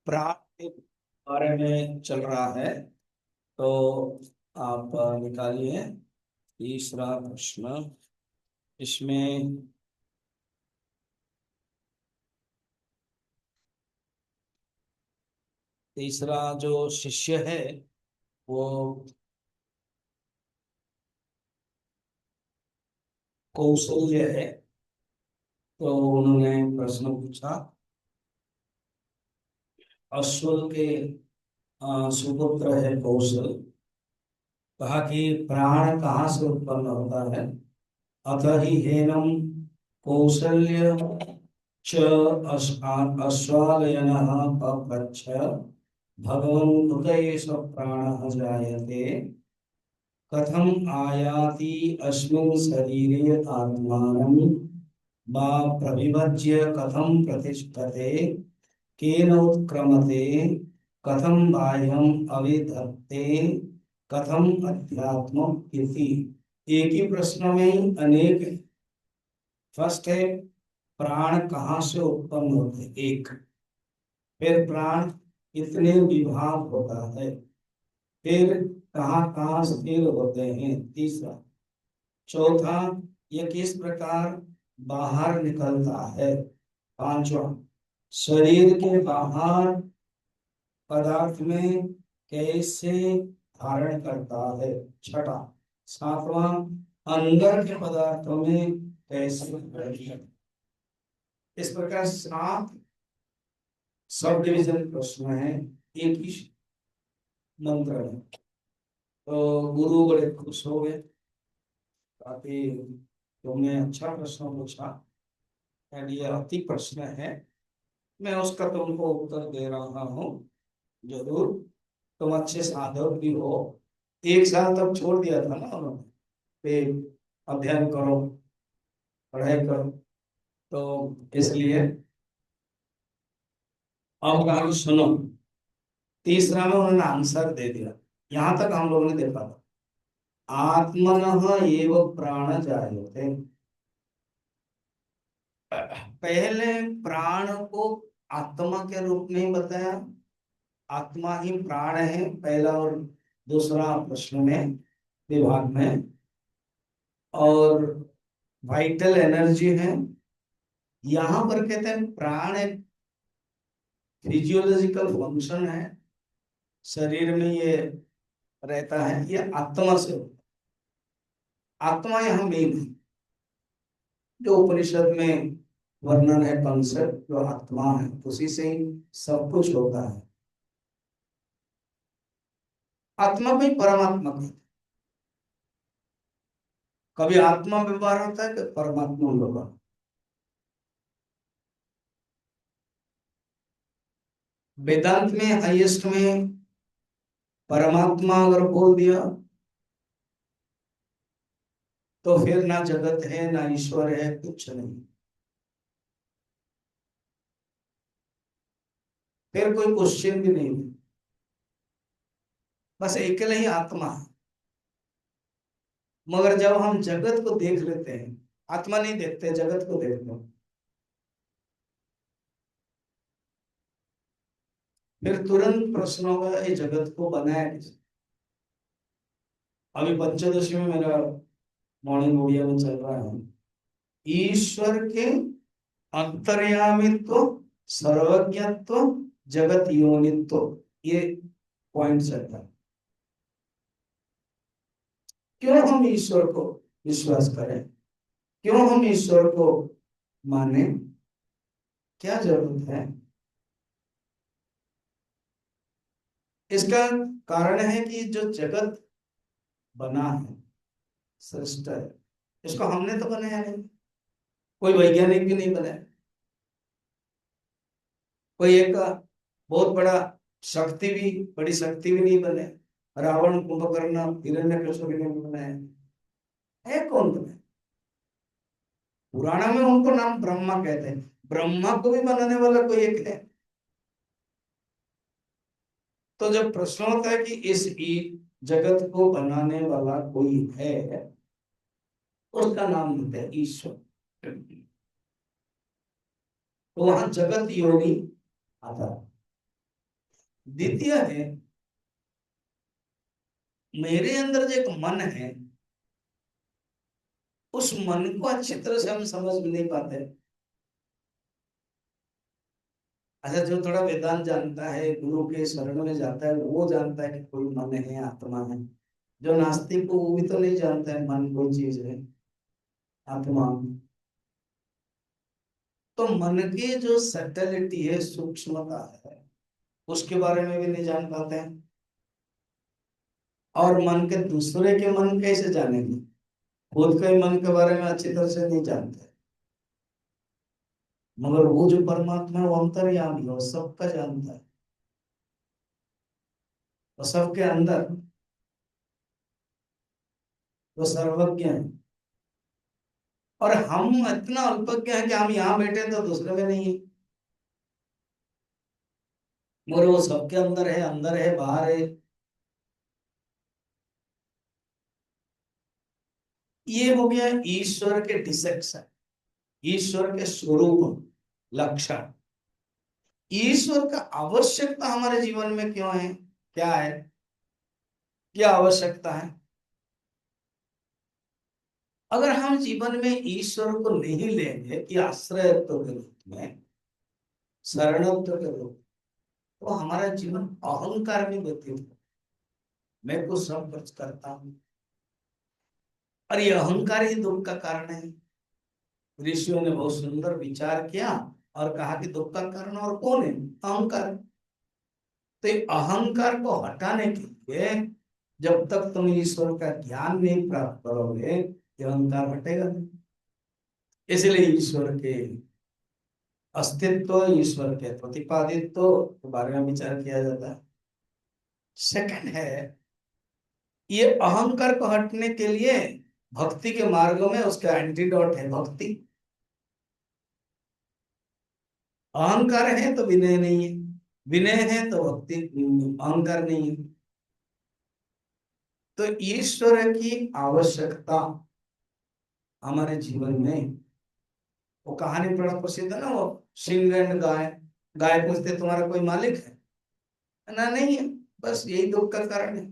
प्राण के बारे में चल रहा है। तो आप निकालिए तीसरा प्रश्न। इसमें तीसरा जो शिष्य है वो कौशल्य है। तो उन्होंने प्रश्न पूछा, अश्वल के सुपुत्र है कौशल। कहा कि प्राण कहाँ से उत्पन्न होता है। अतः ही हेनम कौशल्य च अश्वालयनः पप्रच्छ भगवन् कुत एष प्राणः जायते कथम आयाति अस्मिन् शरीरे आत्मानं वा प्रविभज्य कथम प्रतिष्ठते केन उत्क्रमते कथम बाह्यम अविधत्ते कथम अध्यात्मम् इति। एक ही प्रश्न में अनेक है। फर्स्ट है प्राण कहाँ से उत्पन्न होते हैं, एक। फिर प्राण कितने विभाग होता है, फिर कहाँ कहाँ स्थिर होते हैं, तीसरा। चौथा, यह किस प्रकार बाहर निकलता है, पांचवा। शरीर के बाहर पदार्थ में कैसे धारण करता है, छठा। सातवां, अंदर के पदार्थों में कैसे रहता है। इस प्रकार सात सब डिविजन प्रश्न है, एक ही मंत्र है। तो गुरु बड़े खुश हो गए, काफी तुमने अच्छा प्रश्न पूछा और ये अति प्रश्न है, मैं उसका तुमको उत्तर दे रहा हूँ जरूर। तुम अच्छे साधक भी हो। एक साल तक छोड़ दिया था ना उन्होंने, फिर अध्ययन करो, पढ़ाई करो, तो इसलिए अब आगे सुनो। तीसरा में उन्होंने आंसर दे दिया। यहां तक हम लोगों ने देखा था, आत्मनः एव प्राण जायते। पहले प्राण को आत्मा के रूप में बताया, आत्मा ही प्राण है पहला और दूसरा प्रश्न में, विभाग में। और वाइटल एनर्जी है। यहां पर कहते हैं प्राण एक फिजियोलॉजिकल फंक्शन है, शरीर में ये रहता है, ये आत्मा से होता है। आत्मा यहाँ मेन है, जो उपनिषद में वर्णन है, कंसेप्ट जो आत्मा है, उसी से ही सब कुछ होता है। आत्मा में परमात्मा का, कभी आत्मा व्यवहार होता है, कभी परमात्मा व्यवहार। वेदांत में हाईएस्ट में परमात्मा अगर बोल दिया तो फिर ना जगत है ना ईश्वर है, कुछ नहीं। फिर कोई क्वेश्चन भी नहीं, बस अकेले ही आत्मा है। मगर जब हम जगत को देख लेते हैं, आत्मा नहीं देखते, जगत को देखते हैं, फिर तुरंत प्रश्न होगा ये जगत को बनाया किसने। अभी पंचदशी में मेरा मॉर्निंग ओडिया में चल रहा है, ईश्वर के अंतर्यामित्व, सर्वज्ञत्व, जगत योनित्व, ये पॉइंट चलता है। क्यों हम ईश्वर को विश्वास करें, क्यों हम ईश्वर को माने, क्या जरूरत है। इसका कारण है कि जो जगत बना है, सृष्टि है, इसको हमने तो बनाया नहीं, कोई वैज्ञानिक भी नहीं बनाया, कोई एक बहुत बड़ा शक्ति भी, बड़ी शक्ति भी नहीं बने। रावण, कुंभकर्ण, हिरण्यकश्यप भी नहीं बनाया है, कौन बनाया। पुराना में उनको नाम ब्रह्मा कहते हैं, ब्रह्मा को भी बनाने वाला कोई एक है। तो जब प्रश्न होता है कि इस जगत को बनाने वाला कोई है, उसका नाम होता है ईश्वर। तो वहां जगत योनि आता है। द्वितीय है, मेरे अंदर जो एक मन है, उस मन को अच्छी तरह से हम समझ नहीं पाते। अच्छा, जो थोड़ा वेदांत जानता है, गुरु के शरण में जाता है, वो जानता है कि कोई मन है, आत्मा है। जो नास्तिक को, वो भी तो नहीं जानता है मन कोई चीज है, आत्मा। तो मन की जो सटलिटी है, सूक्ष्मता है, उसके बारे में भी नहीं जान पाते हैं। और मन के दूसरे के मन कैसे जानेंगे? खुद के मन के बारे में अच्छी तरह से नहीं जानते। मगर वो जो परमात्मा है, वो अंतर्यामी है, वो सबका जानता है, वो सबके अंदर, वो सर्वज्ञ है। और हम इतना अल्पज्ञ हैं कि हम यहाँ बैठे हैं तो दूसरे में नहीं है, मगर वो सबके अंदर है, बाहर है। ये हो गया ईश्वर के डिसेक्शन, ईश्वर के स्वरूप, लक्षण। ईश्वर का आवश्यकता हमारे जीवन में क्यों है, क्या है, क्या आवश्यकता है? अगर हम जीवन में ईश्वर को नहीं लेंगे कि आश्रयत्व के रूप में, शरणत्व के रूप, तो हमारा जीवन अहंकार में व्यतीत हो। मैं कुछ सब कुछ करता हूँ, और ये अहंकार ही दुख का कारण है। ऋषियों ने बहुत सुंदर विचार किया और कहा कि दुख का कारण और कौन है? अहंकार। तो ये अहंकार को हटाने के लिए, जब तक तुम ईश्वर का ज्ञान नहीं प्राप्त करोगे, ये अहंकार हटेगा नहीं। इसलिए ईश्वर के अस्तित्व, ईश्वर के प्रतिपादित्व के बारे में विचार किया जाता है। सेकंड है, ये अहंकार को हटने के लिए भक्ति के मार्गों में उसका एंटीडोट है भक्ति। अहंकार है तो विनय नहीं है, विनय है तो भक्ति, अहंकार नहीं है। तो ईश्वर की आवश्यकता हमारे जीवन में, वो कहानी बड़ा प्रसिद्ध है ना, वो सिंह एंड गाय। गाय पूछते तुम्हारा कोई मालिक है ना? नहीं है, बस यही दुख का कारण है।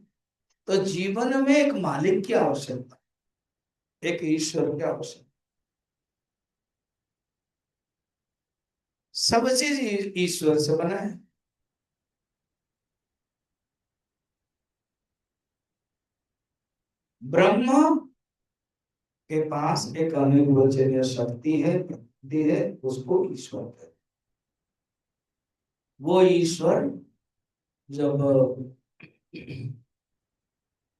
तो जीवन में एक मालिक की आवश्यकता, एक ईश्वर की आवश्यकता। सब चीज ईश्वर से बना है। ब्रह्म के पास एक अनिर्वचनीय शक्ति है, प्रकृति है, उसको ईश्वर कहते हैं। वो ईश्वर जब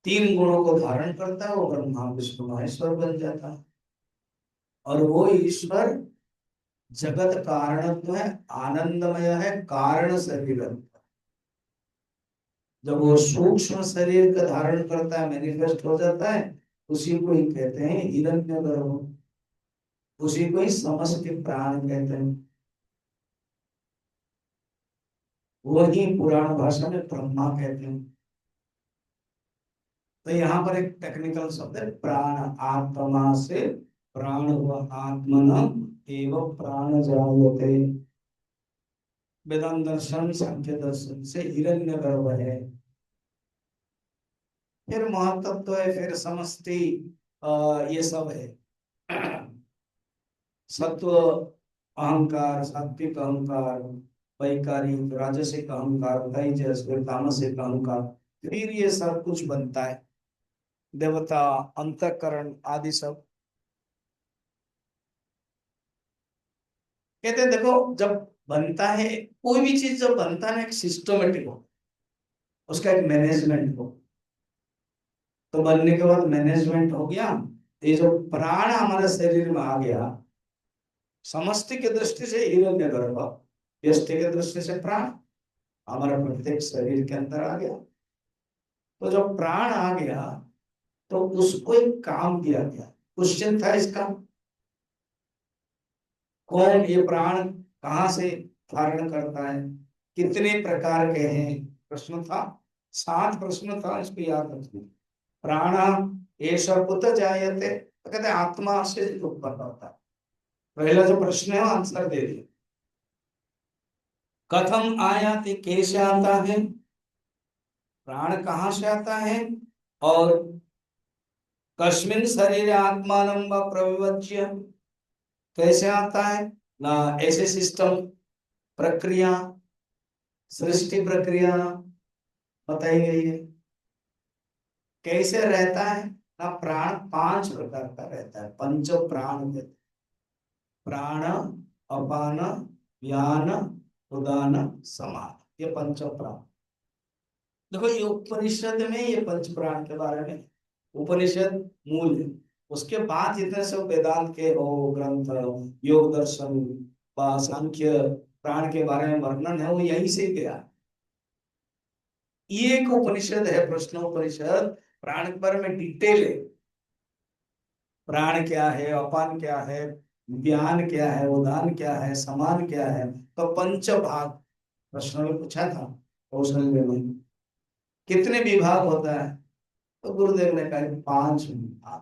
तीन गुणों को धारण करता है, वो ब्रह्मा विष्णु महेश्वर बन जाता है। और वो ईश्वर जगत कारणत्व है, आनंदमय है, कारण शरीर। जब वो सूक्ष्म शरीर का धारण करता है, मैनिफेस्ट हो जाता है, उसी को ही कहते हैं हिरण्यगर्भ, उसी को ही समष्टि प्राण कहते हैं। वही पुराण भाषा में ब्रह्मा कहते हैं। तो यहाँ पर एक टेक्निकल शब्द है प्राण, आत्मा से प्राण हुआ, आत्मना एवं प्राण जायते। वेदांत दर्शन, सांख्य दर्शन से हिरण्यगर्भ है। फिर महातत्व है, फिर समष्टि, ये सब है। सत्व अहंकार, सात्विक अहंकार, वैकारिक राजसिक अहंकार, तेजस, फिर तामसिक अहंकार, फिर ये सब कुछ बनता है, देवता, अंतःकरण आदि सब। कहते हैं देखो, जब बनता है कोई भी चीज, जब बनता है ना, एक सिस्टमेटिक हो, उसका एक मैनेजमेंट हो। तो बनने के बाद मैनेजमेंट हो गया, ये जो प्राण हमारे शरीर में आ गया, समष्टि की दृष्टि से हिरण्यगर्भ, व्यष्टि की दृष्टि से प्राण हमारा प्रत्येक शरीर के अंदर आ गया। तो जब प्राण आ गया, तो उसको एक काम दिया गया। क्वेश्चन था इसका, कौन ये प्राण कहाँ से धारण करता है, कितने प्रकार के हैं? प्रश्न था, 7 प्रश्न था, इसको याद रखिए। प्राण एष कुत जायते, तो कहते हैं आत्मा से उत्पन्न होता है। पहला जो प्रश्न है वो आंसर दे दिया। कथम आयाति, कैसे आता है, प्राण कहाँ से आता है, और कस्मिन शरीर आत्मानं व प्रविवज्य, कैसे आता है ना, ऐसे सिस्टम, प्रक्रिया, सृष्टि प्रक्रिया बताई गई है। कैसे रहता है ना, प्राण 5 प्रकार का रहता है, पंच प्राण कहते हैं। प्राण, अपान, व्यान, उदान, समान, ये पंच प्राण। देखो ये उपनिषद में ये पंच प्राण के बारे में, उपनिषद मूल है। उसके बाद जितने सब वेदांत के हो ग्रंथ, योग दर्शन व सांख्य प्राण के बारे में वर्णन है, वो यहीं से गया। ये एक उपनिषद है, प्रश्नोपनिषद, प्राण के बारे में डिटेल है। प्राण क्या है, अपान क्या है, व्यान क्या है, उदान क्या है, समान क्या है। तो पंच भाग प्रश्न में पूछा था कौशल्य में, कितने विभाग होता है, तो गुरुदेव ने कहा कि 5 विभाग।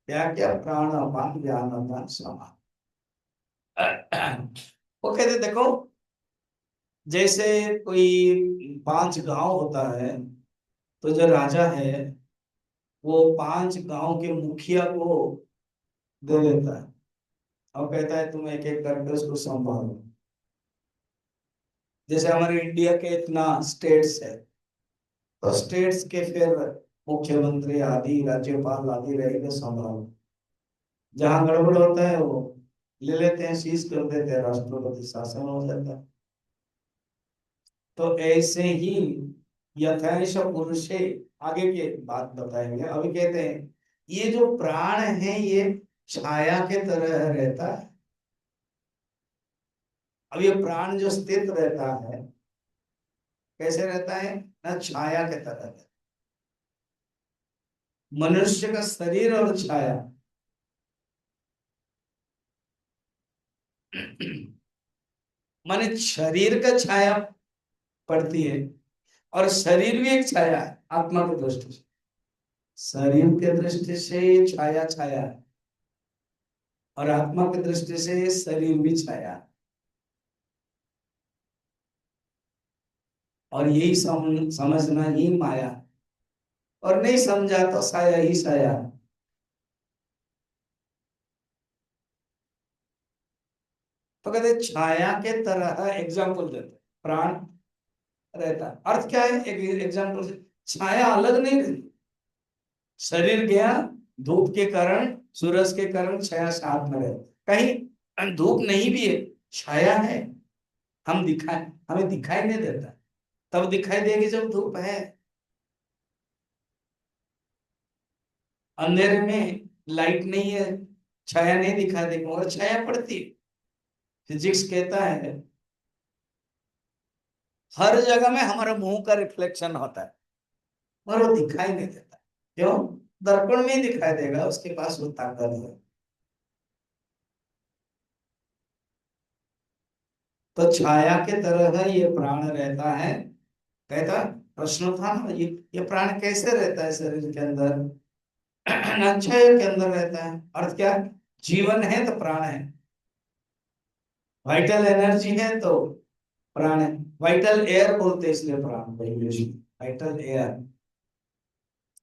क्या क्या, प्राण, अपान, व्यान, उदान, समान। वो कहते देखो, जैसे कोई 5 गांव होता है, तो जो राजा है वो 5 गांव के मुखिया को दे देता है और कहता है तुम एक एक करके उसको संभालो। जैसे हमारे इंडिया के इतना स्टेट्स है, तो स्टेट्स के फिर मुख्यमंत्री आदि, राज्यपाल आदि रहेंगे संभालो। जहां गड़बड़ होता है वो ले लेते हैं, सीज कर देते हैं, राष्ट्रपति शासन हो जाता है। तो ऐसे ही यथांश पुरुषे, आगे के बात बताएंगे, अभी कहते हैं ये जो प्राण है ये छाया के तरह रहता है। अब ये प्राण जो स्थित रहता है, कैसे रहता है ना, छाया के तरह रहता है। मनुष्य का शरीर और छाया माने शरीर का छाया पड़ती है, और शरीर भी एक छाया है आत्मा की दृष्टि से। शरीर के दृष्टि से छाया छाया है, और आत्मा की दृष्टि से शरीर भी छाया है। और यही समझना ही माया है। और नहीं समझा तो साया ही साया है। तो कहते छाया के तरह एग्जाम्पल देते, प्राण रहता है, अर्थ क्या है, एक एग्जाम्पल से, छाया अलग नहीं रहती। शरीर गया, धूप के कारण, सूरज के कारण छाया साथ में रहती। कहीं धूप नहीं भी है, छाया है, हम दिखाए, हमें दिखाई नहीं देता, तब दिखाई देगी जब धूप है। अंधेरे में लाइट नहीं है, छाया नहीं दिखाई देगी, और छाया पड़ती है। फिजिक्स कहता है हर जगह में हमारे मुंह का रिफ्लेक्शन होता है, पर वो दिखाई नहीं देता। क्यों? दर्पण में ही दिखाई देगा, उसके पास वो ताकत है। तो छाया के तरह ये प्राण रहता है। कहता, प्रश्न था ना, ये प्राण कैसे रहता है शरीर के अंदर, छाया के अंदर रहता है। अर्थ क्या, जीवन है तो प्राण है, वाइटल एनर्जी है तो प्राण है। वाइटल एयर बोलते हैं इसलिए प्राण को इंग्लिश में, वाइटल एयर।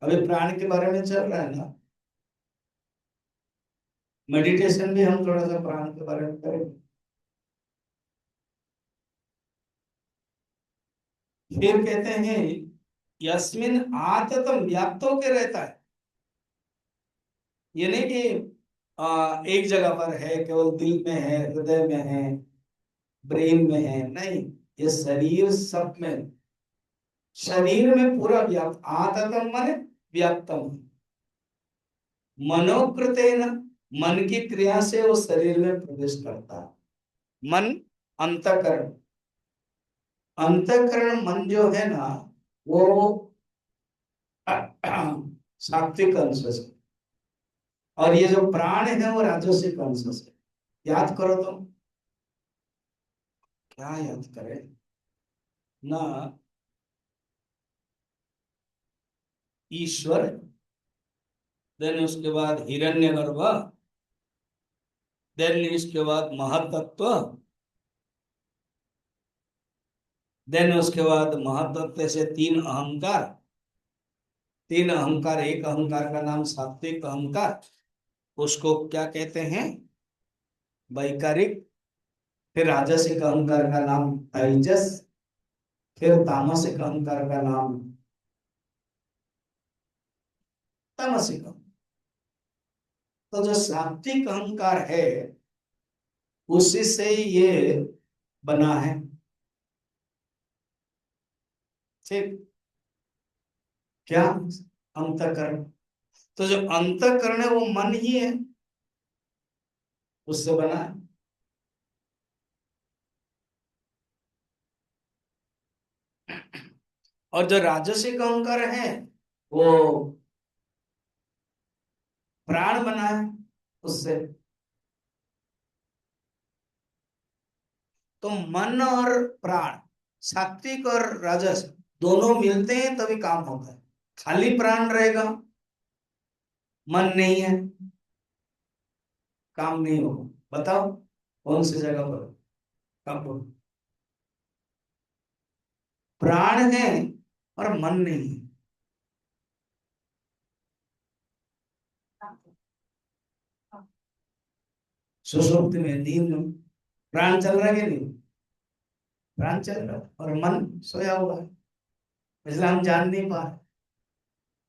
अभी प्राण के बारे में चल रहा है ना, मेडिटेशन भी हम थोड़ा सा प्राण के बारे में करेंगे। फिर कहते हैं यस्मिन आततम, व्याप्त होके रहता है। ये नहीं कि एक जगह पर है, केवल दिल में है, हृदय में है, ब्रेन में है, नहीं, ये शरीर सब में, शरीर में पूरा व्याप्त, आततम माने व्याप्तम। मनोकृतेन, मन की क्रिया से वो शरीर में प्रवेश करता है। मन, अंतकरण, अंतकरण मन जो है ना, वो सात्विक अंश से, और ये जो प्राण है वो राजसिक अंश से। याद करो तो, क्या याद करें ना, ईश्वर, देन उसके बाद हिरण्यगर्भ, देन इसके बाद महतत्व, देन उसके बाद महतत्व से तीन अहंकार, तीन अहंकार, एक अहंकार का नाम सात्विक अहंकार, उसको क्या कहते हैं, वैकारिक। फिर राजसिक अहंकार का नाम तेजस, फिर तामसिक अहंकार का नाम तामसिक। तो जो सात्विक अहंकार है उसी से ये बना है, ठीक। क्या? अंतःकरण। तो जो अंतःकरण है वो मन ही है, उससे बना है। और जो राजसिक अहंकार है वो प्राण बना है उससे। तो मन और प्राण, सात्विक और राजस, दोनों मिलते हैं तभी काम होता है। खाली प्राण रहेगा, मन नहीं है, काम नहीं होगा। बताओ कौन सी जगह पर काम हो? प्राण है और मन नहीं है। सुषुप्ति में, नींद में प्राण चल रहा है कि नहीं? प्राण चल रहा है और मन सोया हुआ है, इसलिए हम जान नहीं पा रहे।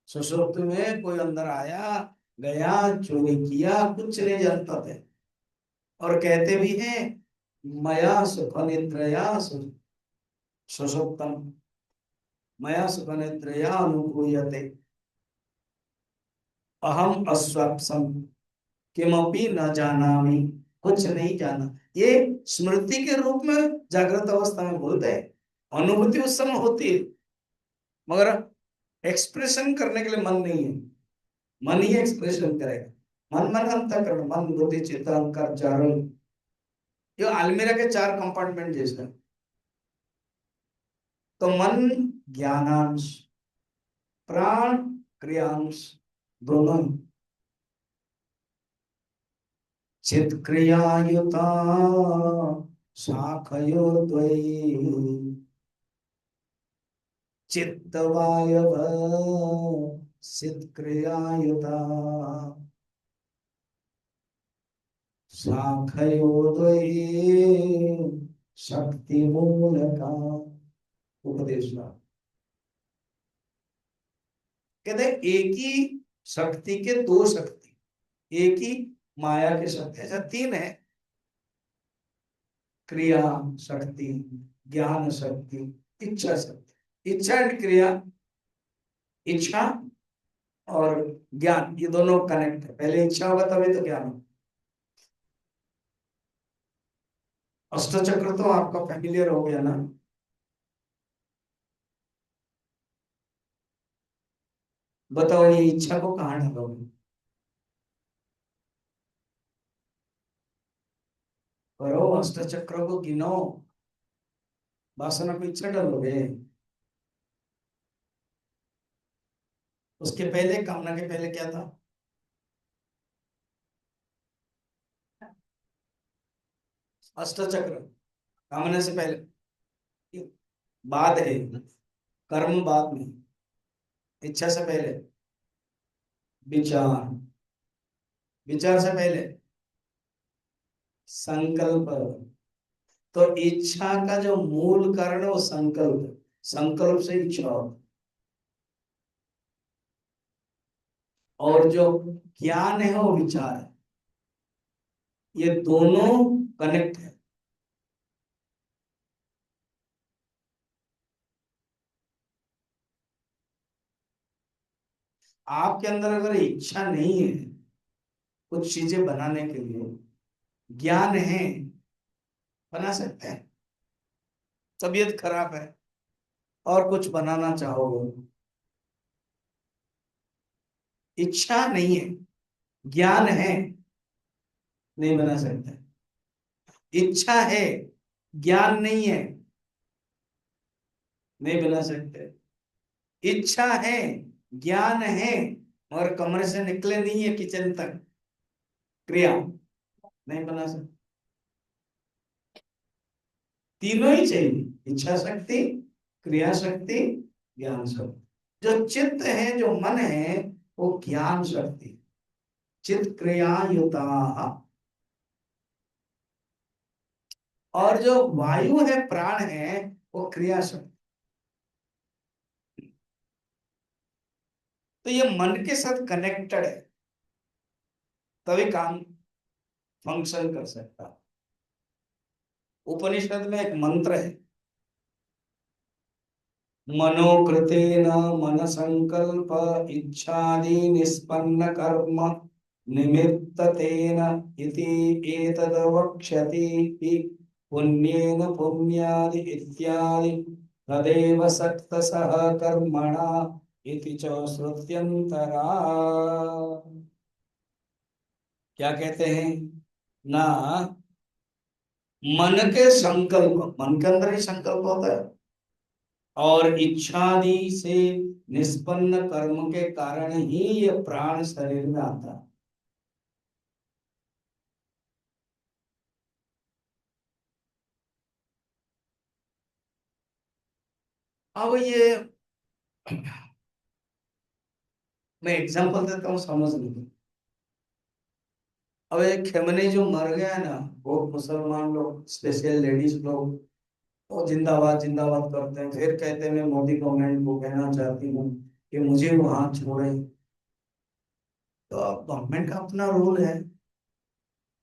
सुषुप्ति में कोई अंदर आया गया, चोरी किया, कुछ नहीं जानता थे। और कहते भी हैं मया सुख निद्रया सुषुप्तम, मया सुख निद्रया अनुभूयते, अहम अस्वप्सम किमपि न जानामि, कुछ नहीं जाना। ये स्मृति के रूप में जागृत अवस्था में बोलते हैं। अनुभूति उस समय होती है, मगर एक्सप्रेशन करने के लिए मन नहीं है। मन ही एक्सप्रेशन करेगा। मन अंतःकरण, मन बुद्धि चित्त अहंकार चारों, ये अलमीरा के चार कंपार्टमेंट जैसे। तो मन ज्ञानांश, प्राण क्रियांश, दोनों ही। चित क्रियायुता शाखयो द्वयी, चित्तवायव चित क्रियायुता शाखयो द्वयी, शक्ति मूलका। उपदेश, कहते हैं एक ही शक्ति के दो शक्ति, एक ही माया के शक्ति, ऐसा तीन है। क्रिया शक्ति, ज्ञान शक्ति, इच्छा शक्ति। इच्छा एंड क्रिया, इच्छा और ज्ञान, ये दोनों कनेक्ट है। पहले इच्छा होगा तभी तो ज्ञान होगा। अष्टचक्र तो आपका फैमिलियर हो गया ना? बताओ ये इच्छा को कहाँ ढलोगे? करो, अष्टचक्र को गिनो, वासना को इच्छा डालोगे। उसके पहले, कामना के पहले क्या था? अष्टचक्र। कामना से पहले बाद है, कर्म बाद में, इच्छा से पहले विचार, विचार से पहले संकल्प। तो इच्छा का जो मूल कारण है वो संकल्प, संकल्प से इच्छा होती। और जो ज्ञान है वो विचार है। ये दोनों कनेक्ट है। आपके अंदर अगर इच्छा नहीं है कुछ चीजें बनाने के लिए, ज्ञान है, बना सकते हैं। तबीयत खराब है और कुछ बनाना चाहोगे, इच्छा नहीं है, ज्ञान है, नहीं बना सकते। इच्छा है, ज्ञान नहीं है, नहीं बना सकते। इच्छा है, ज्ञान है, और कमरे से निकले नहीं है किचन तक, क्रिया नहीं बना सकते। तीनों ही चाहिए, इच्छा शक्ति, क्रिया शक्ति, ज्ञान शक्ति। जो चित्त है, जो मन है, वो ज्ञान शक्ति, चित्त क्रिया युता। और जो वायु है, प्राण है, वो क्रिया शक्ति। तो ये मन के साथ कनेक्टेड है, तभी काम फंक्शन कर सकता। उपनिषद में एक मंत्र है, मनोकृतेन मन संकल्प इच्छादि निष्पन्न कर्म निमित्ततेन इति एतद् वक्ष्यति हि पुण्येन पुण्यादि इत्यादि तदेव सक्तसः कर्मणा इति च श्रुत्यंतरा। क्या कहते हैं ना, मन के संकल्प, मन के अंदर ही संकल्प होता है, और इच्छादि से निष्पन्न कर्म के कारण ही ये प्राण शरीर में आता है। अब ये मैं एग्जांपल देता हूँ, समझ लीजिए। अब एक खेमने जो मर गया है ना, वो मुसलमान लोग, स्पेशल लेडीज लोग, वो जिंदाबाद जिंदाबाद करते हैं। फिर कहते हैं, मैं मोदी गवर्नमेंट को कहना चाहती हूँ कि मुझे वहां छोड़े। तो अब गवर्नमेंट का अपना रूल है,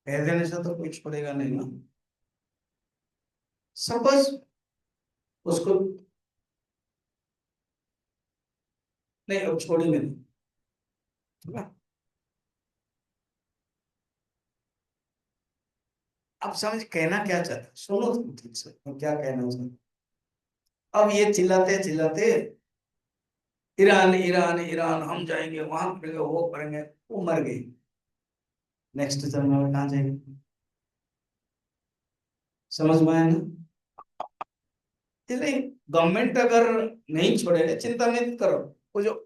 कह देने से तो कोई छोड़ेगा नहीं ना। सपोज उसको, नहीं अब छोड़ेंगे नहीं, ठीक है? अब समझ कहना क्या चाहते, सुनो तुम ठीक से मैं क्या कहना चाहता। अब ये चिल्लाते चिल्लाते, ईरान ईरान ईरान, हम जाएंगे वहां करेंगे, वो करेंगे, वो मर गई। नेक्स्ट जन्म में कहाँ जाएंगे? समझ में आया ना? इसलिए गवर्नमेंट अगर नहीं छोड़ेगा, चिंता मत करो, वो जो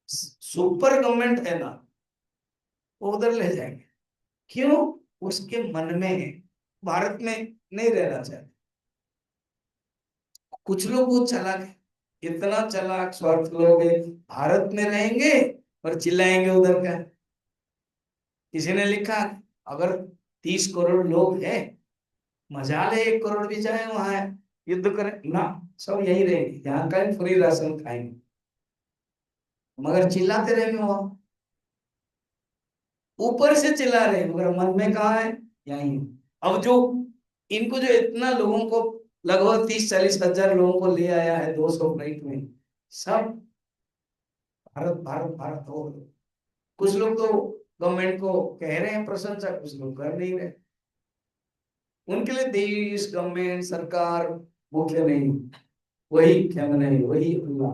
सुपर गवर्नमेंट है ना, वो उधर ले जाएंगे। क्यों? उसके मन में है, भारत में नहीं रहना चाहते। कुछ लोग वो चालाक है, इतना चालाक स्वार्थ लोग है, भारत में रहेंगे और चिल्लाएंगे उधर का। किसी ने लिखा, अगर 30 करोड़ लोग हैं, मजाल है 1 करोड़ भी जाए वहां युद्ध करें ना, सब यही रहेंगे, यहाँ का फ्री राशन खाएंगे, मगर चिल्लाते रहेंगे वहां। ऊपर से चिल्ला रहे हैं मगर मन में कहाँ है? यही। अब जो इनको जो इतना लोगों को, लगभग 30-40 हजार लोगों को ले आया है 200 फ्लाइट में, सब भारत भारत भारत हो। कुछ लोग तो गवर्नमेंट को कह रहे हैं प्रशंसा, कुछ लोग कर नहीं रहे। उनके लिए देश, गवर्नमेंट, सरकार मुख्य नहीं, वही क्या नहीं, वही अल्लाह।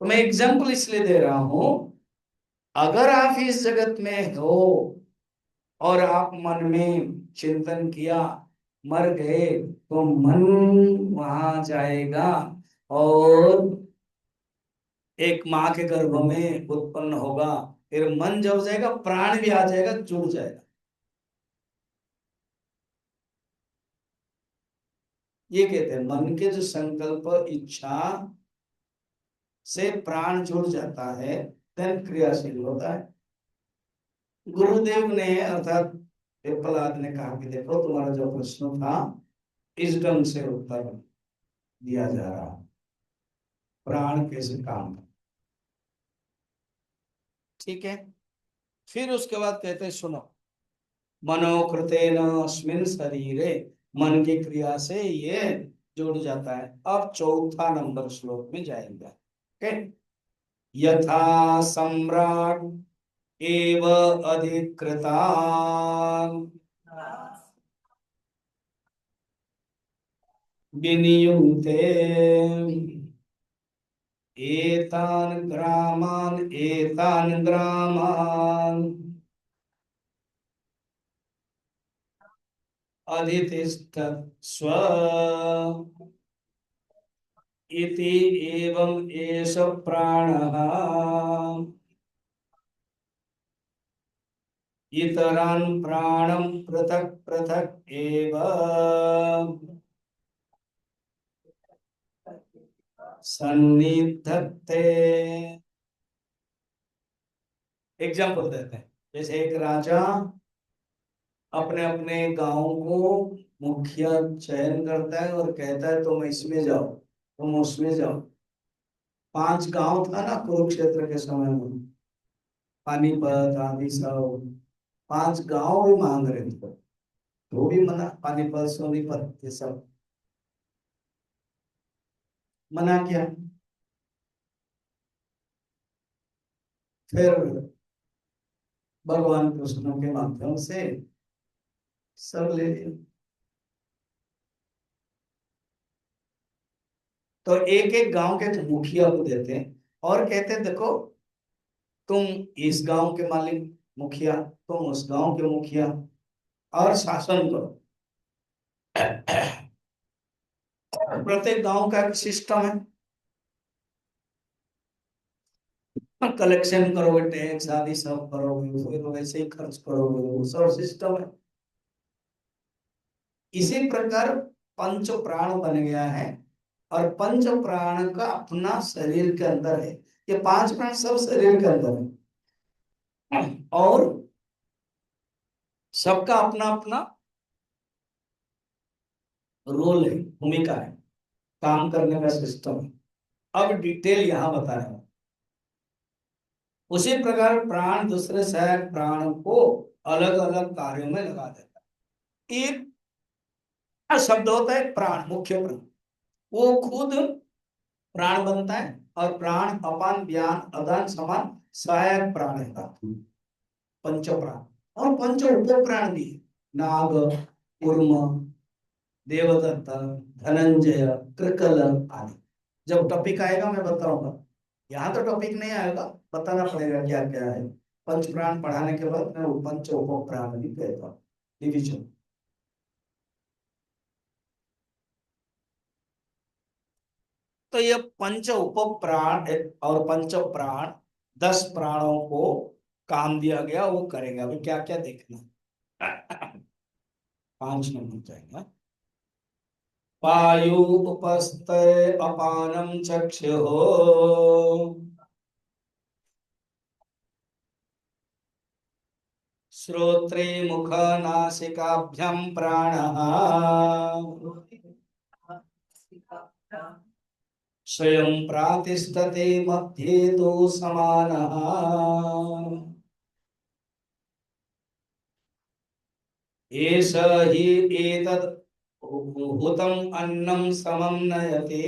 तो मैं एग्जाम्पल इसलिए दे रहा हूं, अगर आप इस जगत में हो और आप मन में चिंतन किया, मर गए, तो मन वहां जाएगा और एक माँ के गर्भ में उत्पन्न होगा। फिर मन जब जाएगा, प्राण भी आ जाएगा, जुड़ जाएगा। ये कहते हैं मन के जो संकल्प, इच्छा से प्राण जुड़ जाता है, धन क्रियाशील होता है। गुरुदेव ने अर्थात प्रहलाद ने कहा कि देखो, तुम्हारा जो प्रश्न था, इस ढंग से उत्तर दिया जा रहा, प्राण कैसे काम करता। ठीक है। फिर उसके बाद कहते हैं, सुनो, मनोकृतेन अस्मिन् शरीरे, मन की क्रिया से ये जुड़ जाता है। अब चौथा नंबर श्लोक में जाएंगे। ओके। यथा सम्राट एव अधिकृता विनियुङ्क्ते एतान् ग्रामान् अधितिष्ठस्व इति एवं एष प्राणः इतरान् प्राणं पृथक् पृथक् एव सन्निधत्ते। एग्जाम्पल देते हैं। जैसे एक राजा अपने अपने गांव को मुखिया चयन करता है और कहता है तुम इसमें जाओ, तुम उसमें जाओ। 5 गांव था ना कुरुक्षेत्र के समय में, पानीपत आदि सब 5 गांव भी मांग रहे थे, वो भी मना, पानीपत सोनीपत ये सब मना किया। फिर भगवान कृष्ण के माध्यम से सब ले लिया। तो एक एक गांव के मुखिया को देते हैं और कहते हैं देखो तुम इस गांव के मालिक मुखिया, तुम उस गांव के मुखिया, और शासन करो। प्रत्येक गांव का एक सिस्टम है, कलेक्शन करोगे, टैक्स आदि सब करोगे, फिर वैसे ही खर्च करोगे, वो सब सिस्टम है। इसी प्रकार पंच प्राण बन गया है, और पंच प्राण का अपना शरीर के अंदर है। ये 5 प्राण सब शरीर के अंदर है, और सबका अपना अपना रोल है, भूमिका है, काम करने का सिस्टम है। अब डिटेल यहां बता रहे हैं। उसी प्रकार प्राण दूसरे सहायक प्राण को अलग अलग कार्यों में लगा देता है। एक शब्द होता है प्राण, मुख्य प्राण, वो खुद प्राण बनता है, और प्राण अपान व्यान अदान समान सहायक प्राण है, पंच प्राण। और पंच उप प्राण भी है, नाग, कूर्म, देवदत्त, धनंजय, कृकल आदि। जब टॉपिक आएगा मैं बताऊंगा, यहाँ तो टॉपिक नहीं आएगा, बताना पड़ेगा क्या क्या है। पंच प्राण पढ़ाने के बाद मैं वो पंच उप प्राण भी कहता हूँ, डिवीजन। तो ये पंच उप प्राण और पंच प्राण 10 प्राणों को काम दिया गया, वो करेगा। अभी क्या क्या देखना है। 5 नंबर जाएगा। वायु उपस्थ अपानम चक्षुः श्रोत्रे मुख नासिकाभ्यां प्राणः स्वयं प्रातिष्ठते मध्ये तो समानः। एष हि एतद् हुतम् अन्नं समं नयते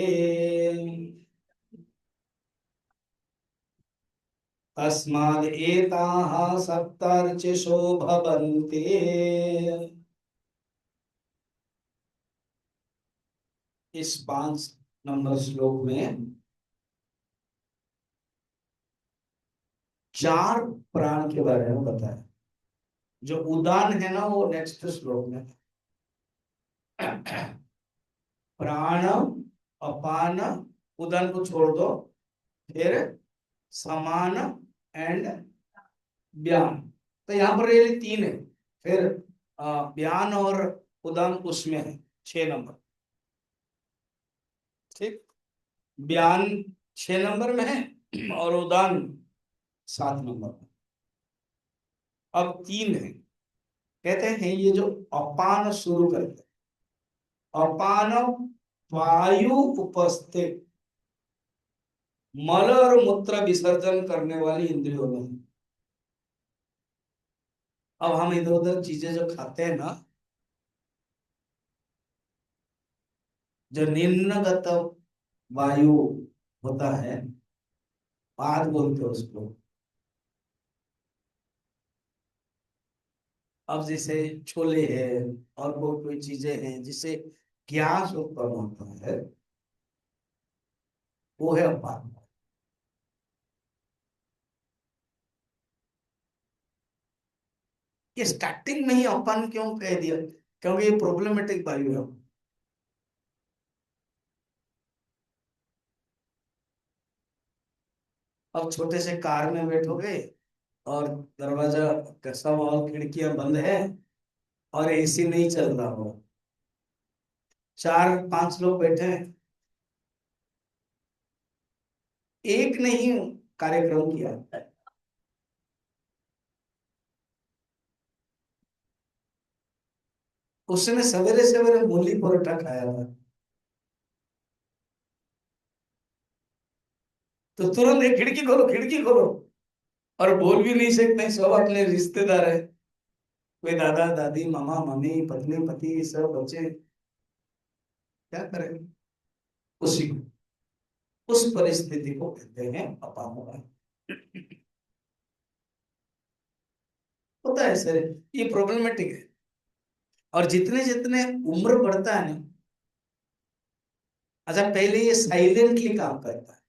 तस्माद् एताः सप्तर्चिषो भवन्ति। इस 5 नंबर श्लोक में 4 प्राण के बारे में बताया। जो उदान है ना वो नेक्स्ट श्लोक में। प्राण, अपान, उदान को छोड़ दो, फिर समान एंड व्यान। तो यहाँ पर ये 3 है, फिर व्यान और उदान उसमें है 6 नंबर। ठीक, व्यान 6 नंबर में है और उदान 7 नंबर में। अब 3 है, कहते हैं ये जो अपान शुरू करते, अपान वायु उपस्थित मल और मूत्र विसर्जन करने वाली इंद्रियों में। अब हम इधर उधर चीजें जो खाते हैं ना, जो निम्नगत वायु होता है, पाद बोलते हैं उसको। अब जैसे छोले है और कोई कोई चीजें हैं जिससे गैस उत्पन्न होता है, वो है अपान। ये स्टार्टिंग में ही अपान क्यों कह दिया? क्योंकि ये प्रॉब्लमेटिक वायु है। अब छोटे से कार में बैठोगे और दरवाजा का सब और खिड़कियां बंद है और एसी नहीं चल रहा हो, 4-5 लोग बैठे हैं, एक नहीं कार्यक्रम किया, उसने सवेरे सवेरे मूली परोठा खाया था, तो तुरंत एक खिड़की खोलो, खिड़की खोलो। और बोल भी नहीं सकते, सब अपने रिश्तेदार है, कोई दादा दादी मामा मम्मी पत्नी पति सब बच्चे, क्या करें। उसी उस परिस्थिति को कहते हैं अपामोदन। होता है सर, ये प्रॉब्लमेटिक है। और जितने जितने उम्र बढ़ता है ना, अच्छा पहले ये साइलेंटली काम करता है,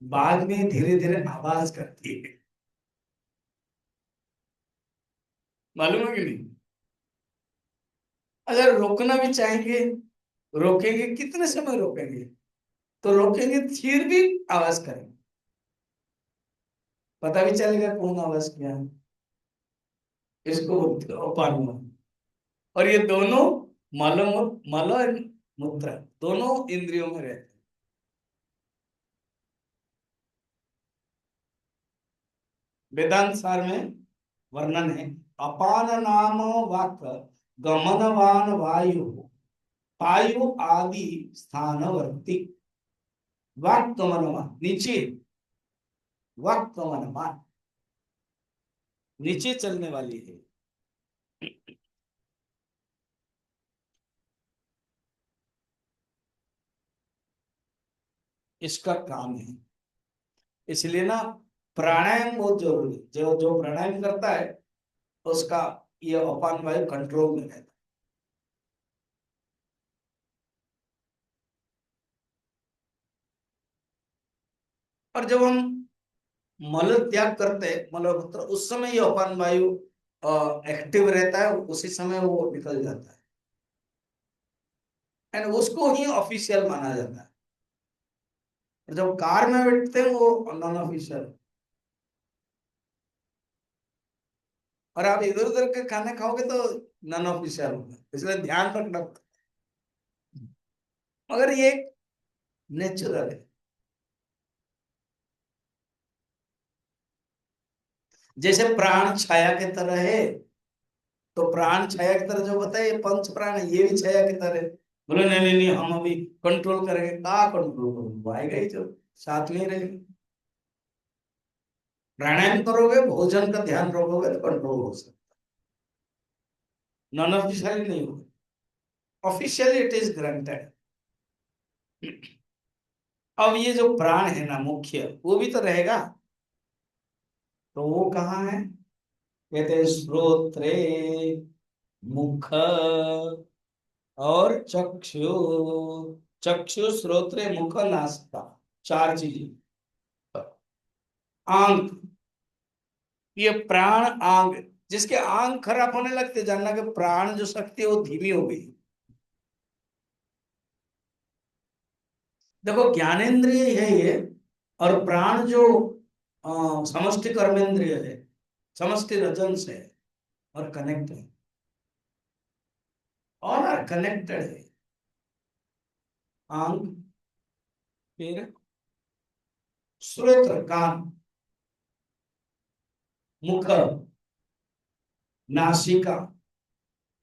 बाद में धीरे धीरे आवाज करती है, मालूम है कि नहीं। अगर रोकना भी चाहेंगे, रोकेंगे कितने समय रोकेंगे, तो रोकेंगे फिर भी आवाज करेंगे, पता भी चलेगा कौन आवाज किया है। इसको बोलते हैं अपान। और ये दोनों मल मल और मूत्र दोनों इंद्रियों में रहते हैं। वेदांत सार में वर्णन है, अपान नाम वाक गमनवान वायु वायु आदि स्थानवर्ती, वाक गमनवान नीचे, वाक गमनवान नीचे चलने वाली है। इसका काम है, इसलिए ना प्राणायाम बहुत जरूरी है। जो जो प्राणायाम करता है उसका ये अपान वायु कंट्रोल में रहता है। और जब हम मल त्याग करते हैं, मलमूत्र, उस समय ये अपान वायु एक्टिव रहता है, उसी समय वो निकल जाता है, एंड उसको ही ऑफिशियल माना जाता है। और जब कार में बैठते हैं वो नॉन ऑफिशियल। और आप इधर उधर के खाने खाओगे तो नॉन ऑफिशियल होगा, इसलिए ध्यान रखना पड़ता है। मगर ये नेचुरल है। जैसे प्राण छाया की तरह है, तो प्राण छाया की तरह जो बताए, ये पंच प्राण है, ये भी छाया की तरह है। बोले नहीं नहीं नहीं, हम अभी कंट्रोल करेंगे, कहा कंट्रोल करोगे, वो आएगा ही जो साथ में ही रहेगा। प्राणायाम करोगे, भोजन का ध्यान रखोगे तो कंट्रोल हो सकता है, नॉन ऑफिशियली नहीं होगा, ऑफिशियली इट इज ग्रांटेड। अब ये जो प्राण है ना मुख्य, वो भी तो रहेगा, तो वो कहाँ है, कहते हैं श्रोत्रे, मुख और चक्षु, चक्षु श्रोत्रे मुख नासिका, चार चीजें। आंख, ये प्राण आंग, जिसके आंग खराब होने लगते, जानना कि प्राण जो शक्ति है वो धीमी हो गई। देखो ज्ञानेन्द्रिय है ये, और प्राण जो समष्टि कर्मेंद्रिय है, समष्टि रजन से है, और कनेक्ट है, और कनेक्टेड है। आंग, फिर श्रोत्र कान, मुख, नासिका,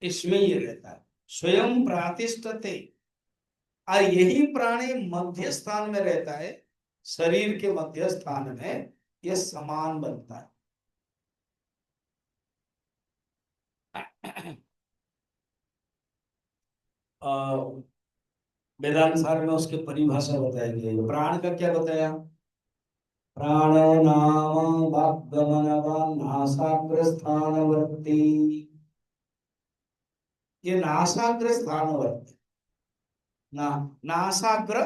इसमें ये रहता है, स्वयं प्रातिष्ठते। और यही प्राणी मध्य स्थान में रहता है, शरीर के मध्य स्थान में ये समान बनता है। वेदांत सार में उसकी परिभाषा बताई गई है। प्राण का क्या बताया, प्राणो नाम वाग्गमनवान् नासाग्र स्थानवर्ती, ये नासाग्र स्थानवर्ती, ना नासाग्र,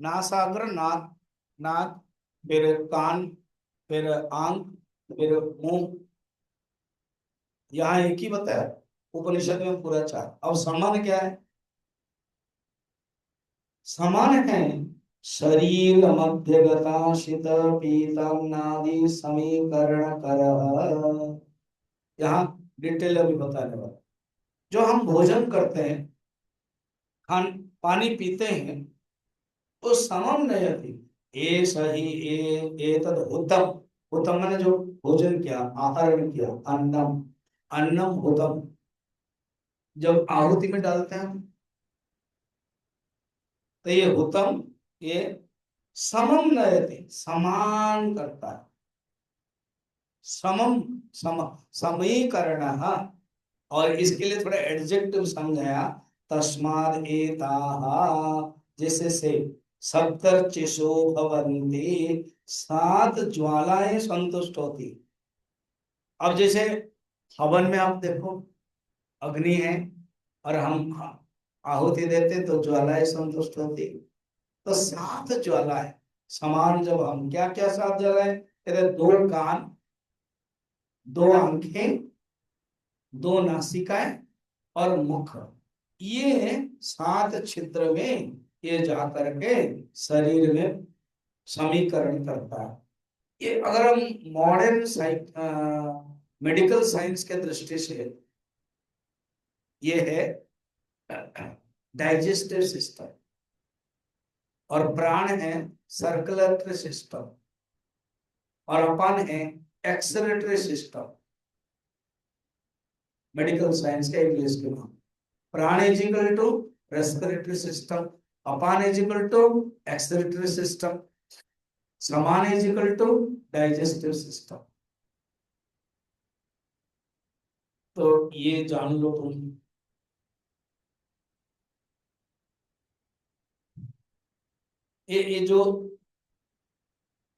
नासाग्र नाक, नाक, फिर कान, फिर आंख, फिर मुंह, यहाँ एक ही बताया, उपनिषद में पूरा चार। अब समान क्या है, समान है शरीर मध्यगता शीत पीतमनादि समीकरण कर। यहाँ डिटेल अभी बताने वाला। जो हम भोजन करते हैं, खान पानी पीते हैं, तो समम नयति ए सही ए तद उत्तम। उत्तम मैंने जो भोजन किया, आहार में किया, अन्नम अन्नम उत्तम। जब आहुति में डालते हैं हम, तो ये उत्तम, ये समम नयति समान करता है। समम सम समीकरण। और इसके लिए थोड़ा एडजेक्टिव समझाया, तस्माद एताः, जैसे से सप्तर्चिषु भवन्ति, 7 ज्वालाएं संतुष्ट होती। अब जैसे हवन में आप देखो, अग्नि है और हम आहुति देते तो ज्वालाएं संतुष्ट होती। तो 7 ज्वालाएं समान, जब हम क्या क्या 7 ज्वालाएं कहते, 2 कान, 2 आंखें, 2 नासिकाएं और मुख, ये 7 छिद्र में ये जा करके शरीर में समीकरण करता है। ये अगर हम मॉडर्न मेडिकल साइंस के दृष्टि से, ये है डाइजेस्टिव सिस्टम, और प्राण है सर्कुलेटरी सिस्टम, और अपान है एक्सक्रीटरी सिस्टम। मेडिकल साइंस का इंग्लिश के नाम। प्राण is equal to respiratory system, अपान is equal to excretory system, समान is equal to digestive system. तो ये जान लो तुम। ये जो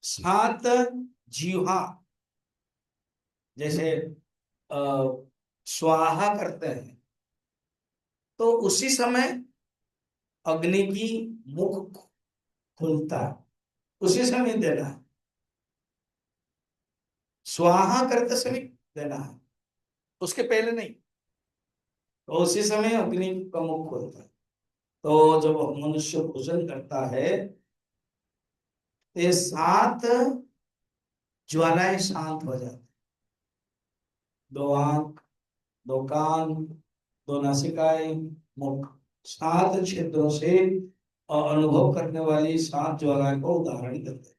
7 जीवा, जैसे अ, स्वाहा करते हैं, तो उसी समय अग्नि की मुख खुलता है, उसी समय देना है। स्वाहा करते समय देना है, उसके पहले नहीं। तो उसी समय अग्नि का मुख खुलता है। तो जब मनुष्य भोजन करता है, तो ये 7 ज्वालाएं शांत हो जाती। 2 आंख, 2 कान, 2 नासिकाएं, मुख, 7 छिद्रों से अनुभव करने वाली 7 ज्वालाएं को उदाहरण देते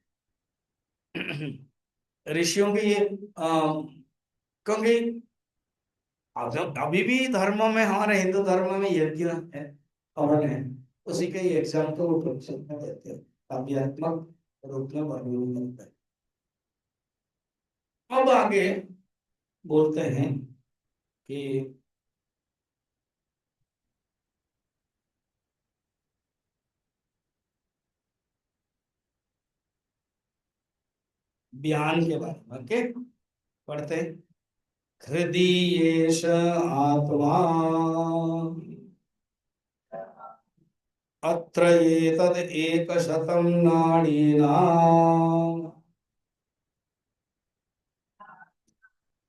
हैं ऋषियों के ये। क्योंकि अभी भी धर्मों में, हमारे हिंदू धर्म में यज्ञ है, हवन है, उसी के एग्जाम्पल उपनिषद में देते हैं, काव्यात्मक रूप में वर्णन करते हैं। अब आगे बोलते हैं कि बयान के बारे में। ओके, पढ़ते हैं। हृदय एष आत्मा, अत्र एतद् 100 नाडीनाम्,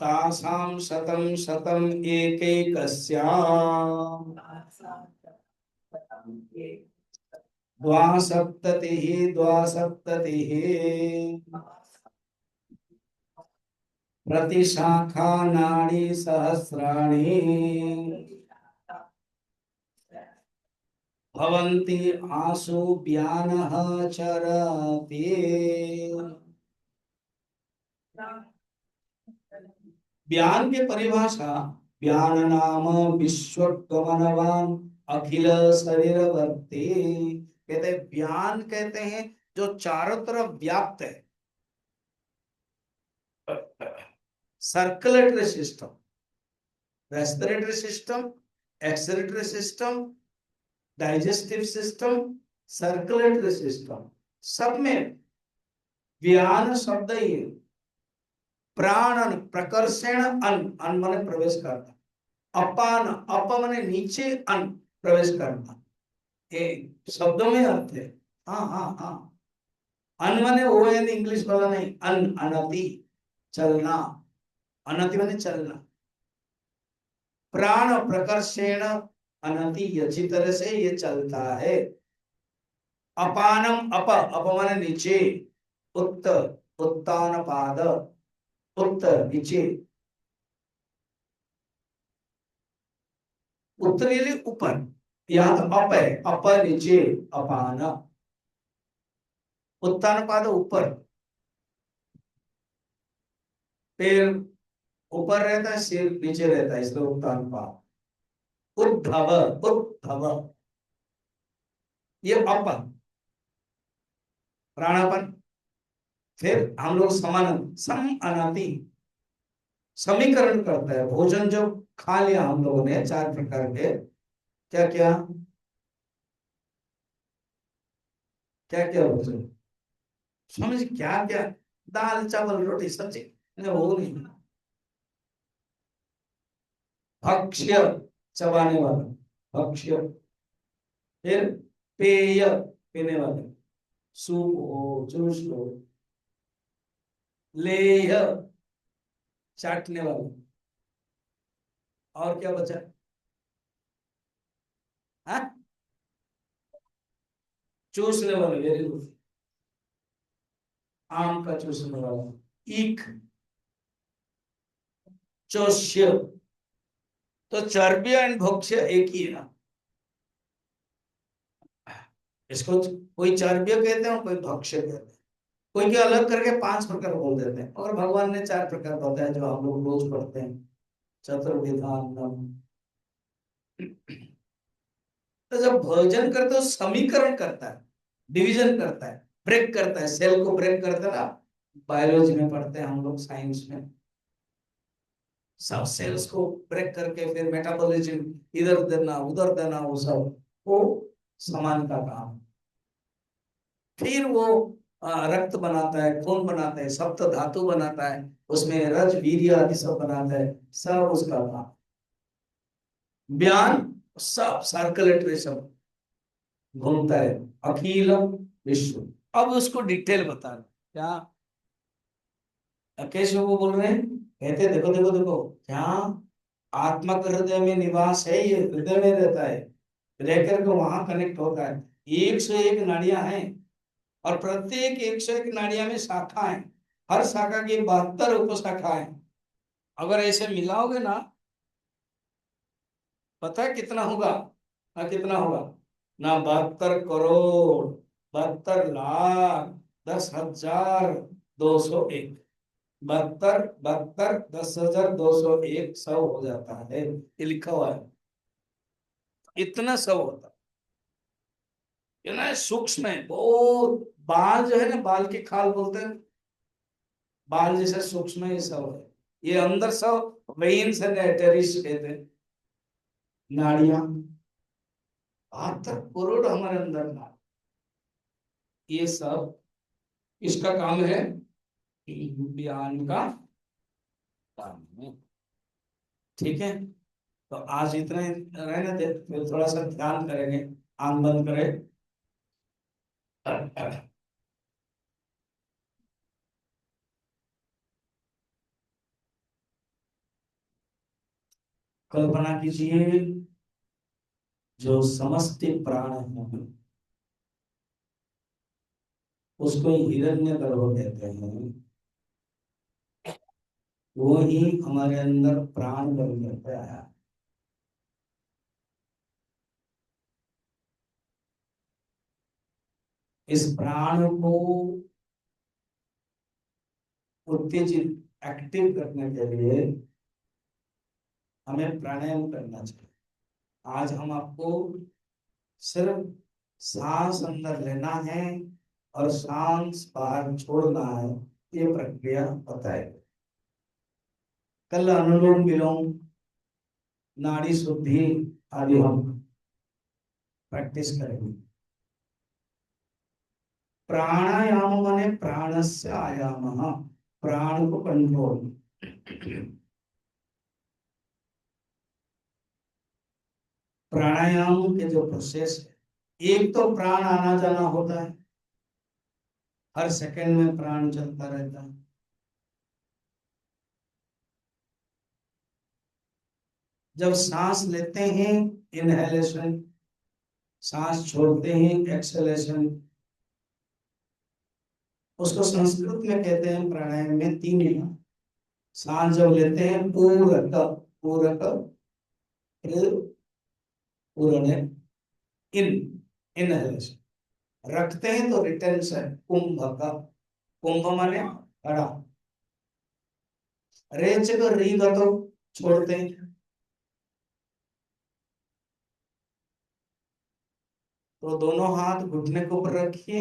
तासां 100 एकैकस्याम्, द्वासप्ततिः द्वासप्ततिः प्रतिशाखा नाड़ी सहस्राणि भवन्ति आसु व्यानः चरति। व्यान की परिभाषा, व्यान नाम विश्वगमनवान अखिल शरीरवर्ती। कहते हैं व्यान, कहते हैं जो चारों तरफ व्याप्त है। Circulatory system, respiratory system, excretory system, digestive system, circulatory system, सब में व्यान शब्द ही है। प्राणन प्रकर्षण अन, अन माने प्रवेश करना। अपान, अप माने नीचे, अन प्रवेश करना। ये शब्दों में अर्थ है। हाँ हाँ हाँ। अन माने ओ एन इंग्लिश वाला नहीं, अन अनति, चलना। अनति माने चलना। प्राण प्रकर्षेण अनति, अच्छी तरह से ये चलता है। अपानम अप अप माने नीचे, उत्त उत्तान पाद, उत्त नीचे, उत्तरी ऊपर, यहाँ तो अप है, अप नीचे, अपान, उत्तान पाद ऊपर, पैर ऊपर रहता है, सिर नीचे रहता है, इसलिए उत्तान पाद। उद्धव, उद्धव, ये अपन प्राणापन। फिर हम लोग समान सम अनादि समीकरण करता है। भोजन जो खा लिया हम लोगों ने चार प्रकार के, क्या क्या, क्या क्या भोजन, समझ क्या क्या, दाल चावल रोटी सब्जी, नहीं वो नहीं, भक्ष्य चबाने वाला, भक्ष्य। फिर पेय पीने वाले, सूप हो जूस हो, लेह चाटने वाले, और क्या बचा, हाँ, चूसने वाले, वेरी गुड, आम का चूसने वाला, ईख, चोष्य। तो चर्बी एंड भक्ष्य एक ही है ना, इसको कोई चर्बी कहते हैं, कोई भक्ष्य कहते हैं, कोई के अलग करके पांच प्रकार बोल देते हैं, और भगवान ने चार प्रकार बताया जो हम लोग रोज पढ़ते हैं, चतुर्विधान। तो जब भोजन करते हो समीकरण करता है, डिवीजन करता है, ब्रेक करता है, सेल को ब्रेक करता है ना, बायोलॉजी में पढ़ते हैं हम लोग, साइंस में, सब सेल्स को ब्रेक करके फिर मेटाबॉलिज्म इधर देना उधर देना, वो सब वो समान का काम। फिर वो रक्त बनाता है, खून बनाता है, सप्त धातु बनाता है, उसमें रज वीर्य आदि सब बनाता है, सब उसका काम, बयान, सब सर्कुलेटरी सब घूमता है, अखिलम विश्व। अब उसको डिटेल बता रहे क्या, कैसे वो बोल रहे हैं, कहते देखो देखो देखो, क्या आत्मा के हृदय में निवास है, ये हृदय में रहता है, रह करके वहां कनेक्ट होता है, 101 नाड़ियां हैं, और प्रत्येक 101 नाड़ियां में शाखा है, हर शाखा की 72 उपशाखा है। अगर ऐसे मिलाओगे ना, पता है कितना होगा, ना कितना होगा, ना 72 करोड़, 72 लाख, 10,201, 72 72 10,201 सौ हो जाता है, ये लिखा हुआ है, इतना सब होता है ना, सूक्ष्म है बहुत। बाल जो है ना, बाल की खाल बोलते हैं, बाल जैसे सूक्ष्म है, ये सब है, ये अंदर सब वेन्स एंड आर्टरीज कहते हैं, नाड़ियां, 72 करोड़ हमारे अंदर ना, ये सब इसका काम है, बयान का काम है। ठीक है, तो आज इतना ही रहने दे, फिर थोड़ा सा ध्यान करेंगे, आंख बंद करें। कल्पना कीजिए, जो समष्टि प्राण है उसको हिरण्यगर्भ कहते हैं, वो ही हमारे अंदर प्राण बन करके आया। इस प्राण को उत्तेजित एक्टिव करने के लिए हमें प्राणायाम करना चाहिए। आज हम आपको सिर्फ सांस अंदर लेना है और सांस बाहर छोड़ना है, ये प्रक्रिया बताएगा। कल अनुलोम विलोम, नाड़ी शुद्धि आदि हम प्रैक्टिस करेंगे। प्राणायाम माने प्राणस्य आयाम, प्राण को कंट्रोल। प्राणायाम के जो प्रोसेस है, एक तो प्राण आना जाना होता है, हर सेकंड में प्राण चलता रहता है। जब सांस लेते हैं, इनहेलेशन, सांस छोड़ते ही एक्सलेशन, उसको संस्कृत में कहते हैं प्राणायाम में तीन बार। सांस जब लेते हैं पूरक, पूरक, फिर पूर्ण, इन, इनहेलेशन। रखते हैं तो रिटेंशन, कुंभक, कुंभ माने खड़ा, रेच को री का तो छोड़ते हैं। तो दोनों हाथ घुटने के ऊपर रखिए,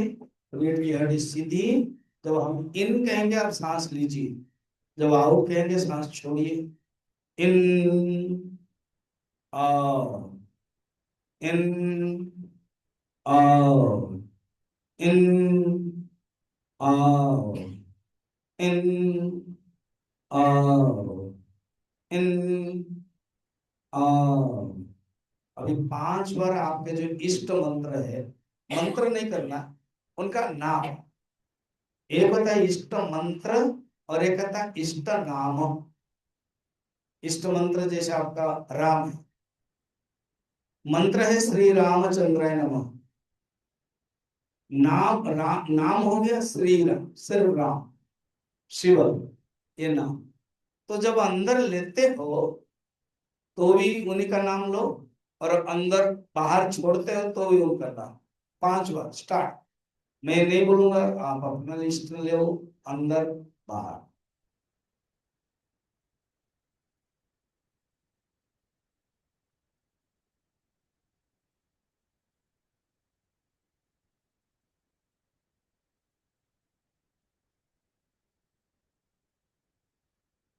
रीढ़ की हड्डी सीधी। जब हम इन कहेंगे आप सांस लीजिए, जब आउट कहेंगे सांस छोड़िए। इन, आउट, इन, आउट, इन, आउट, इन, आउट, इन, आउट। अभी 5 बार आपके जो इष्ट मंत्र है, मंत्र नहीं करना, उनका नाम। एक होता है इष्ट मंत्र और एक होता है इष्ट नाम। इष्ट मंत्र जैसे आपका राम है, मंत्र है श्री रामचंद्राय नमः। नाम हो गया श्री राम, सिर्फ राम, शिव, ये नाम। तो जब अंदर लेते हो तो भी उन्हीं का नाम लो, और अंदर बाहर छोड़ते हो तो भी उनका नाम। 5 बार स्टार्ट। मैं नहीं बोलूंगा, आप अपना लिस्ट ले, अंदर बाहर।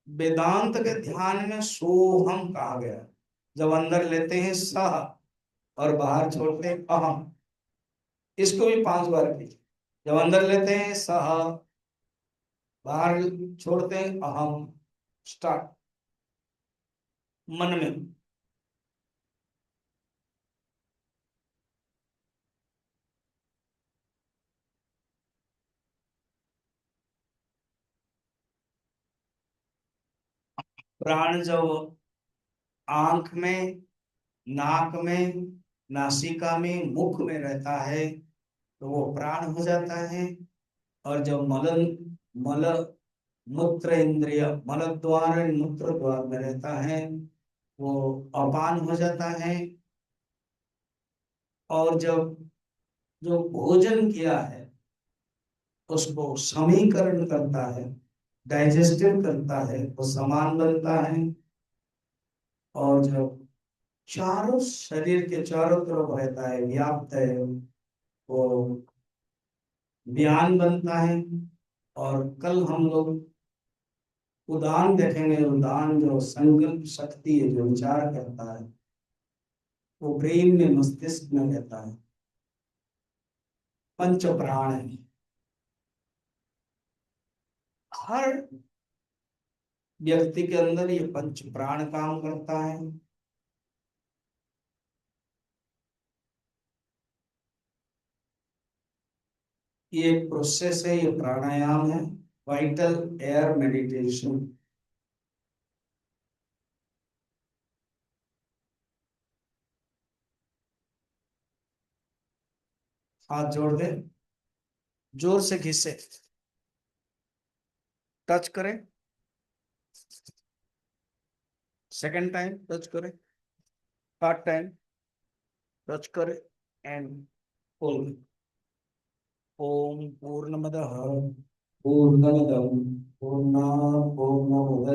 वेदांत के ध्यान में सोहम कहा गया। जब अंदर लेते हैं सह और बाहर छोड़ते हैं अहम। इसको भी 5 बार कीजिए। जब अंदर लेते हैं सह, बाहर छोड़ते हैं अहम। स्टार्ट। मन में। प्राण जब आंख में, नाक में, नासिका में, मुख में रहता है तो वो प्राण हो जाता है। और जब मल मूत्र इंद्रिय, मल द्वार मूत्र द्वार में रहता है, वो अपान हो जाता है। और जब जो भोजन किया है उसको समीकरण करता है, डाइजेस्टिव करता है, वो समान बनता है। और जब चारों शरीर के चारों तरफ रहता है, व्याप्त है, वो ज्ञान बनता है। और कल हम लोग उदान देखेंगे। उदान जो संकल्प शक्ति है, जो विचार करता है, वो ब्रेन में, मस्तिष्क में रहता है। पंच प्राण है। हर व्यक्ति के अंदर ये पंच प्राण काम करता है। ये एक प्रोसेस है, ये प्राणायाम है, वाइटल एयर मेडिटेशन। हाथ जोड़ दे, जोर से घिसे, टच करें, सेकंड टाइम टच करें, थर्ड टाइम टच करें, एंड पुल। ओम पूर्णमदः पूर्णमिदं पूर्णात् पूर्णमुदच्यते